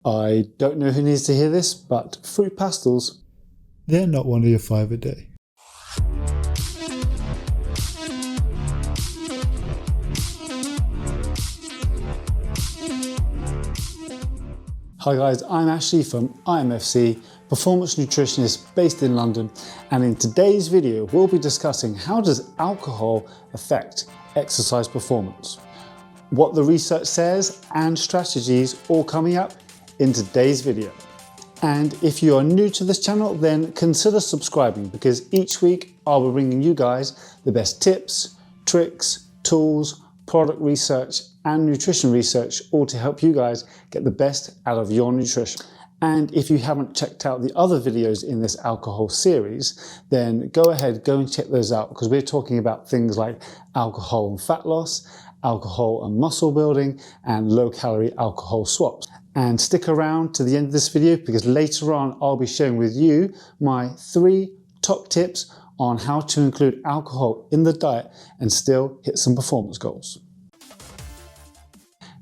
I don't know who needs to hear this, but fruit pastels, they're not one of your 5 a day. Hi guys, I'm Ashley from IMFC, performance nutritionist based in London, and in today's video we'll be discussing how does alcohol affect exercise performance, what the research says and strategies all coming up in today's video. And if you are new to this channel, then consider subscribing because each week I'll be bringing you guys the best tips, tricks, tools, product research and nutrition research, all to help you guys get the best out of your nutrition. And if you haven't checked out the other videos in this alcohol series, then go and check those out because we're talking about things like alcohol and fat loss, alcohol and muscle building, and low-calorie alcohol swaps. And stick around to the end of this video because later on I'll be sharing with you my 3 top tips on how to include alcohol in the diet and still hit some performance goals.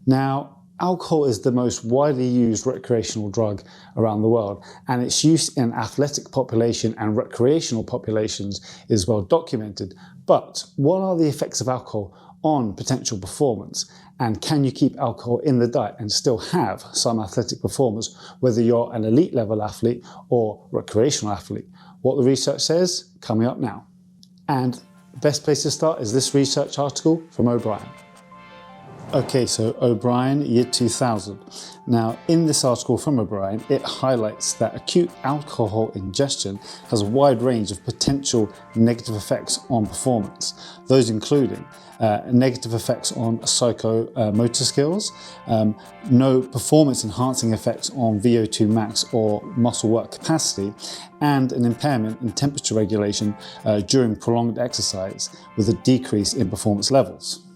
Now, alcohol is the most widely used recreational drug around the world, and its use in athletic population and recreational populations is well documented. But what are the effects of alcohol on potential performance? And can you keep alcohol in the diet and still have some athletic performance, whether you're an elite level athlete or recreational athlete? What the research says, coming up now. And the best place to start is this research article from O'Brien. Okay, so O'Brien, year 2000. Now, in this article from O'Brien, it highlights that acute alcohol ingestion has a wide range of potential negative effects on performance. Those including negative effects on psychomotor skills, no performance enhancing effects on VO2 max or muscle work capacity, and an impairment in temperature regulation during prolonged exercise with a decrease in performance levels.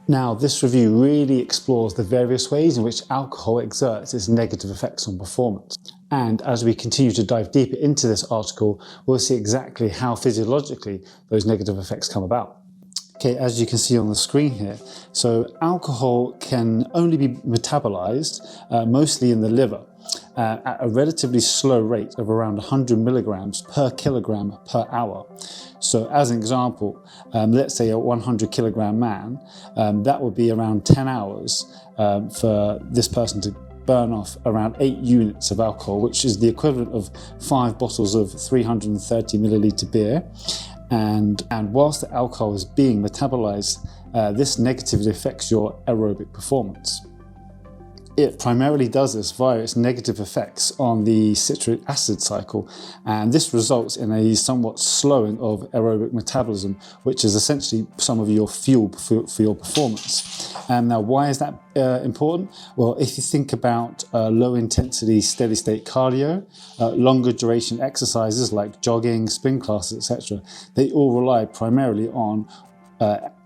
Now, this review really explores the various ways in which alcohol exerts its negative effects on performance. And as we continue to dive deeper into this article, we'll see exactly how physiologically those negative effects come about. Okay, as you can see on the screen here, so alcohol can only be metabolized mostly in the liver at a relatively slow rate of around 100 milligrams per kilogram per hour. So as an example, let's say a 100 kilogram man, that would be around 10 hours for this person to burn off around 8 units of alcohol, which is the equivalent of 5 bottles of 330 milliliter beer. And whilst the alcohol is being metabolized, this negatively affects your aerobic performance. It primarily does this via its negative effects on the citric acid cycle, and this results in a somewhat slowing of aerobic metabolism, which is essentially some of your fuel for your performance. Now, why is that important? Well, if you think about low intensity steady state cardio, longer duration exercises like jogging, spin classes, etc., they all rely primarily on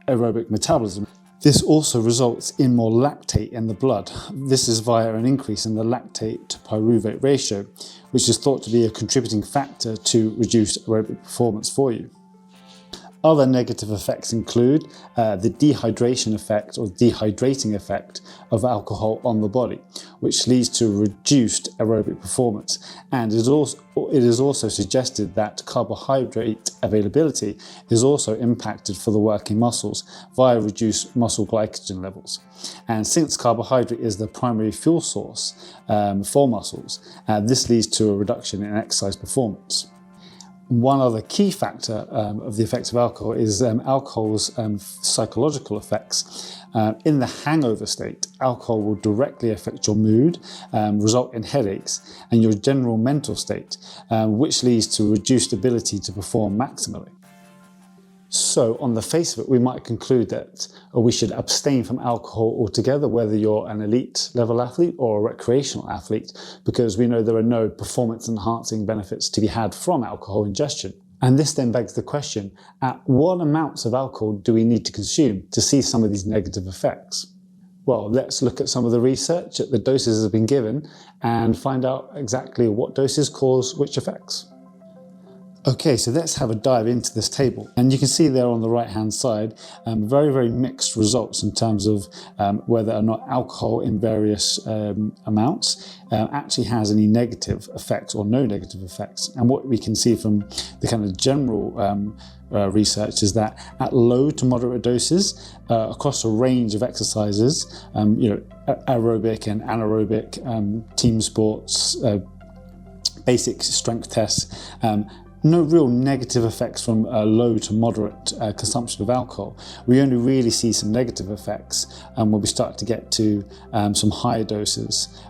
aerobic metabolism. This also results in more lactate in the blood. This is via an increase in the lactate to pyruvate ratio, which is thought to be a contributing factor to reduced aerobic performance for you. Other negative effects include the dehydration effect or dehydrating effect of alcohol on the body, which leads to reduced aerobic performance. And it is also suggested that carbohydrate availability is also impacted for the working muscles via reduced muscle glycogen levels. And since carbohydrate is the primary fuel source for muscles, this leads to a reduction in exercise performance. One other key factor of the effects of alcohol is alcohol's psychological effects. In the hangover state, alcohol will directly affect your mood, result in headaches, and your general mental state, which leads to reduced ability to perform maximally. So on the face of it, we might conclude that we should abstain from alcohol altogether, whether you're an elite level athlete or a recreational athlete, because we know there are no performance enhancing benefits to be had from alcohol ingestion. And this then begs the question, at what amounts of alcohol do we need to consume to see some of these negative effects? Well, let's look at some of the research that the doses have been given and find out exactly what doses cause which effects. Okay, so let's have a dive into this table. And you can see there on the right-hand side, very, very mixed results in terms of whether or not alcohol in various amounts actually has any negative effects or no negative effects. And what we can see from the kind of general research is that at low to moderate doses, across a range of exercises, aerobic and anaerobic, team sports, basic strength tests, no real negative effects from low to moderate consumption of alcohol. We only really see some negative effects when we start to get to some higher doses,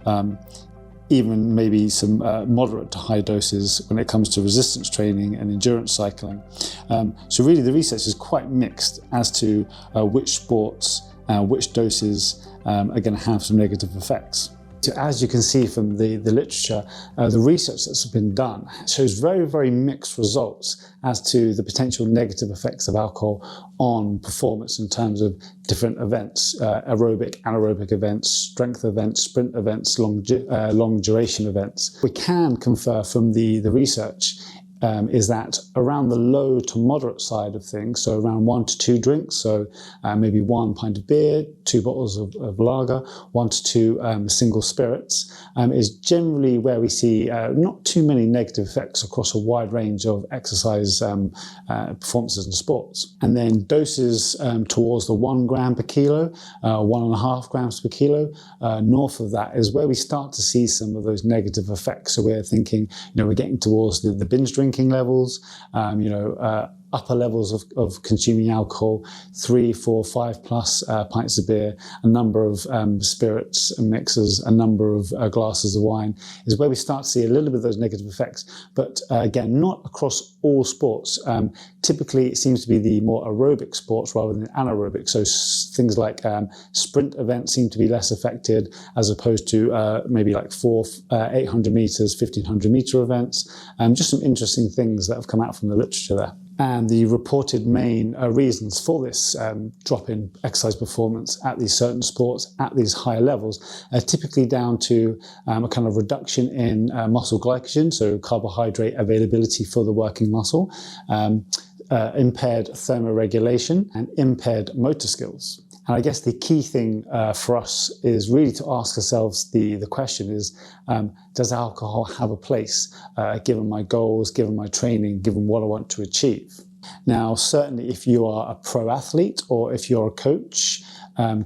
even maybe some moderate to high doses when it comes to resistance training and endurance cycling. So really the research is quite mixed as to which sports, which doses are going to have some negative effects. So as you can see from the literature, the research that's been done shows very, very mixed results as to the potential negative effects of alcohol on performance in terms of different events, aerobic, anaerobic events, strength events, sprint events, long duration events. We can confer from the research is that around the low to moderate side of things, so around 1 to 2 drinks, so maybe 1 pint of beer, 2 bottles of lager, 1 to 2 single spirits, is generally where we see not too many negative effects across a wide range of exercise performances and sports. And then doses towards the 1 gram per kilo, 1.5 grams per kilo, north of that is where we start to see some of those negative effects. So we're thinking, we're getting towards the binge drinking levels, upper levels of consuming alcohol, 3, 4, 5 plus pints of beer, a number of spirits and mixers, a number of glasses of wine, is where we start to see a little bit of those negative effects. But again, not across all sports. Typically, it seems to be the more aerobic sports rather than anaerobic. So things like sprint events seem to be less affected as opposed to maybe like 800 meters, 1500 meter events. Just some interesting things that have come out from the literature there. And the reported main reasons for this drop in exercise performance at these certain sports at these higher levels are typically down to a kind of reduction in muscle glycogen, so carbohydrate availability for the working muscle, impaired thermoregulation, and impaired motor skills. And I guess the key thing for us is really to ask ourselves the question is, does alcohol have a place given my goals, given my training, given what I want to achieve? Now, certainly if you are a pro athlete or if you're a coach,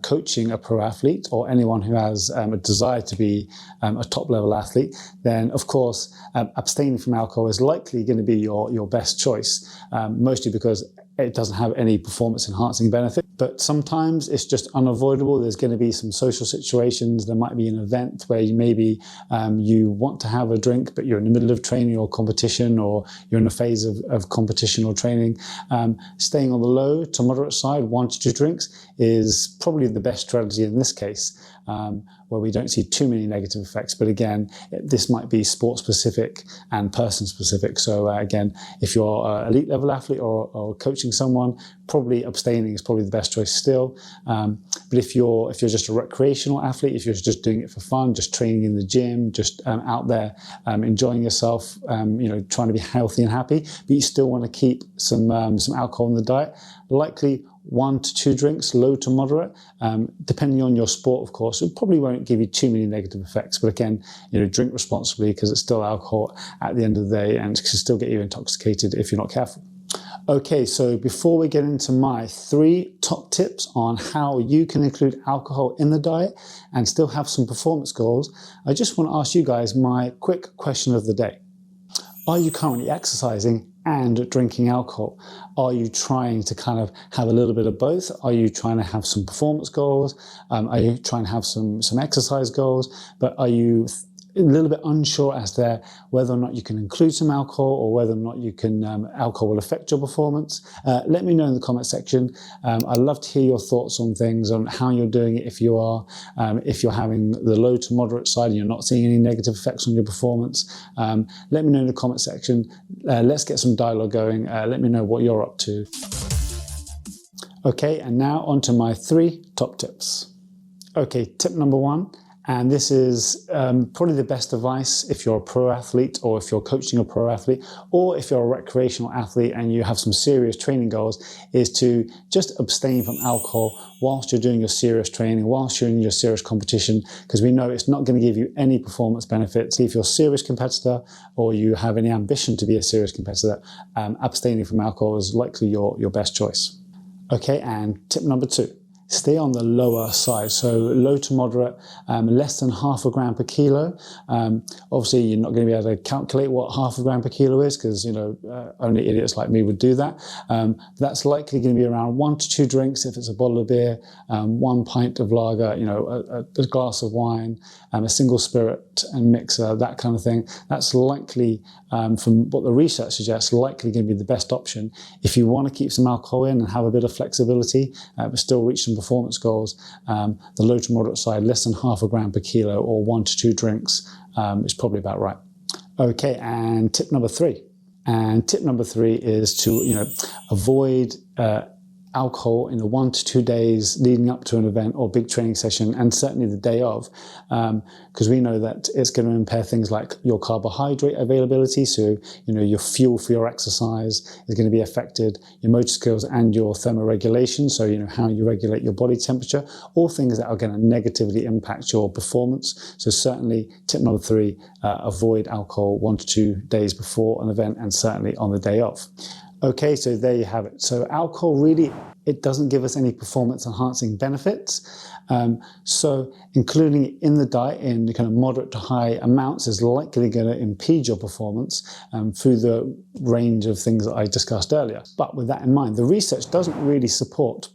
coaching a pro athlete or anyone who has a desire to be a top level athlete, then of course abstaining from alcohol is likely going to be your best choice, mostly because it doesn't have any performance enhancing benefit. But sometimes it's just unavoidable. There's going to be some social situations. There might be an event where you you want to have a drink, but you're in the middle of training or competition, or you're in a phase of competition or training. Staying on the low to moderate side, 1 to 2 drinks, is probably the best strategy in this case, where we don't see too many negative effects. But again, this might be sport specific and person specific. So again, if you're an elite level athlete or coaching someone, probably abstaining is probably the best choice still. But if you're just a recreational athlete, if you're just doing it for fun, just training in the gym, just out there enjoying yourself, trying to be healthy and happy, but you still want to keep some alcohol in the diet, likely 1 to 2 drinks, low to moderate, depending on your sport, of course. It probably won't give you too many negative effects, but again, drink responsibly because it's still alcohol at the end of the day and it can still get you intoxicated if you're not careful. Okay, so before we get into my 3 top tips on how you can include alcohol in the diet and still have some performance goals, I just want to ask you guys my quick question of the day. Are you currently exercising and drinking alcohol? Are you trying to kind of have a little bit of both? Are you trying to have some performance goals? Are you trying to have some exercise goals? But are you a little bit unsure as to whether or not you can include some alcohol or whether or not you can alcohol will affect your performance? Let me know in the comment section. I'd love to hear your thoughts on things, on how you're doing it if you're having the low to moderate side and you're not seeing any negative effects on your performance. Let me know in the comment section. Let's get some dialogue going. Let me know what you're up to. Okay, and now on to my 3 top tips. Okay, tip number 1, And this is probably the best advice if you're a pro athlete, or if you're coaching a pro athlete, or if you're a recreational athlete and you have some serious training goals, is to just abstain from alcohol whilst you're doing your serious training, whilst you're in your serious competition, because we know it's not going to give you any performance benefits. If you're a serious competitor or you have any ambition to be a serious competitor, abstaining from alcohol is likely your best choice. Okay, and tip number 2. Stay on the lower side, so low to moderate, less than half a gram per kilo. Obviously, you're not going to be able to calculate what half a gram per kilo is, because only idiots like me would do that. That's likely going to be around 1 to 2 drinks if it's a bottle of beer, 1 pint of lager, a glass of wine, a single spirit and mixer, that kind of thing. That's likely, from what the research suggests, likely going to be the best option if you want to keep some alcohol in and have a bit of flexibility, but still reach some performance goals. The low to moderate side, less than half a gram per kilo, or 1 to 2 drinks, is probably about right. Okay, and tip number 3. And tip number 3 is to avoid alcohol in the 1 to 2 days leading up to an event or big training session, and certainly the day of, because we know that it's going to impair things like your carbohydrate availability. So, your fuel for your exercise is going to be affected, your motor skills and your thermoregulation. So, how you regulate your body temperature, all things that are going to negatively impact your performance. So certainly tip number 3, avoid alcohol 1 to 2 days before an event, and certainly on the day of. Okay, so there you have it. So alcohol really, it doesn't give us any performance enhancing benefits. So including it in the diet in the kind of moderate to high amounts is likely going to impede your performance through the range of things that I discussed earlier. But with that in mind, the research doesn't really support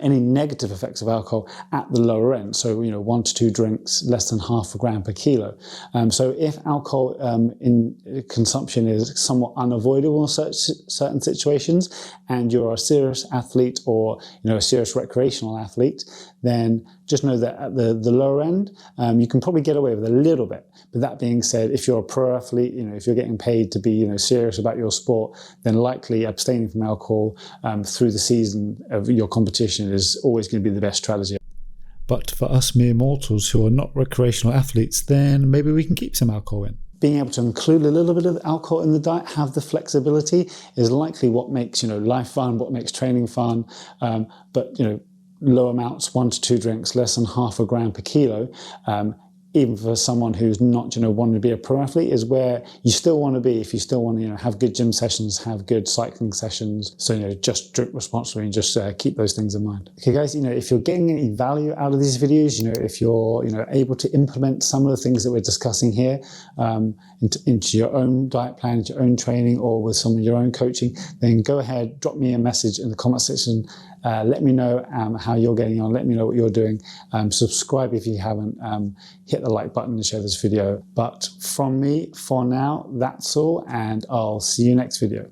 any negative effects of alcohol at the lower end. So, 1 to 2 drinks, less than half a gram per kilo. So if alcohol in consumption is somewhat unavoidable in certain situations, and you're a serious athlete or, a serious recreational athlete, then just know that at the lower end, you can probably get away with a little bit. But that being said, if you're a pro athlete, if you're getting paid to be, serious about your sport, then likely abstaining from alcohol through the season of your competition is always going to be the best strategy. But for us mere mortals who are not recreational athletes, then maybe we can keep some alcohol in. Being able to include a little bit of alcohol in the diet, have the flexibility, is likely what makes, life fun, what makes training fun. But, low amounts, 1 to 2 drinks, less than half a gram per kilo, even for someone who's not, wanting to be a pro athlete, is where you still want to be if you still want to, have good gym sessions, have good cycling sessions. So, just drink responsibly and just keep those things in mind. Okay, guys, if you're getting any value out of these videos, if you're, able to implement some of the things that we're discussing here into your own diet plan, into your own training, or with some of your own coaching, then go ahead, drop me a message in the comment section. Let me know how you're getting on. Let me know what you're doing. Subscribe if you haven't. Hit the like button and share this video. But from me, for now, that's all, and I'll see you next video.